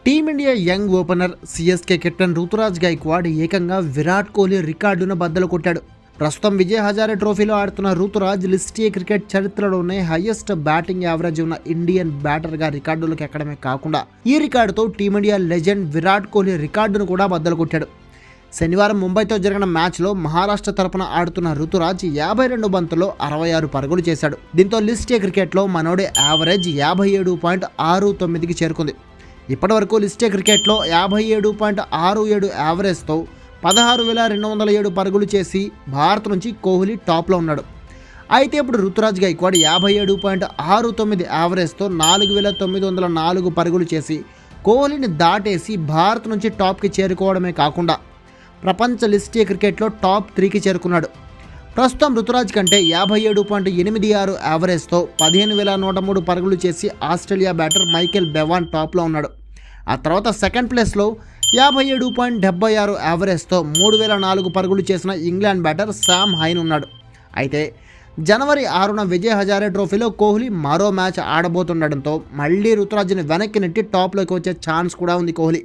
Team India young opener CSK captain Ruturaj Gaikwad ఏకంగా విరాట్ కోహ్లీ రికార్డును బద్దలు కొట్టాడు. ప్రస్తుతం విజయ్ హజారే ట్రోఫీలో ఆడుతున్న రుతురాజ్ లిస్ట్ ఏ క్రికెట్ చరిత్రలోనే హైయెస్ట్ బ్యాటింగ్ యావరేజ్ ఉన్న ఇండియన్ బ్యాటర్గా రికార్డులకు ఎక్కడమే కాకుండా ఈ రికార్డుతో టీమిండియా లెజెండ్ విరాట్ కోహ్లీ రికార్డును కూడా బద్దలు కొట్టాడు. శనివారం ముంబైతో జరిగిన మ్యాచ్లో మహారాష్ట్ర తరపున ఆడుతున్న రుతురాజ్ 52 బంతుల్లో 66 పరుగులు చేశాడు. దీంతో లిస్ట్ ఏ క్రికెట్లో మనోడి యావరేజ్ 57.69కి చేరుకుంది. ఇప్పటివరకు లిస్ట్ ఏ క్రికెట్లో 57.67 యావరేజ్తో 16,207 పరుగులు చేసి భారత్ నుంచి కోహ్లీ టాప్లో ఉన్నాడు. అయితే ఇప్పుడు రుతురాజ్ గైక్వాడ్ 57.69 యావరేజ్తో 4,904 పరుగులు చేసి కోహ్లీని దాటేసి భారత్ నుంచి టాప్కి చేరుకోవడమే కాకుండా ప్రపంచ లిస్ట్ ఏ క్రికెట్లో టాప్ 3కి చేరుకున్నాడు. ప్రస్తుతం రుతురాజ్ కంటే 57.86 యావరేజ్తో 15,103 పరుగులు చేసి ఆస్ట్రేలియా బ్యాటర్ మైకెల్ బెవాన్ టాప్లో ఉన్నాడు. ఆ తర్వాత సెకండ్ ప్లేస్లో 57.76 యావరేజ్తో 3,004 పరుగులు చేసిన ఇంగ్లాండ్ బ్యాటర్ శామ్ హైన్ ఉన్నాడు. అయితే జనవరి 6న విజయ్ హజారే ట్రోఫీలో కోహ్లీ మరో మ్యాచ్ ఆడబోతుండడంతో మళ్ళీ రుతురాజ్ని వెనక్కి నెట్టి టాప్లోకి వచ్చే ఛాన్స్ కూడా ఉంది కోహ్లీ.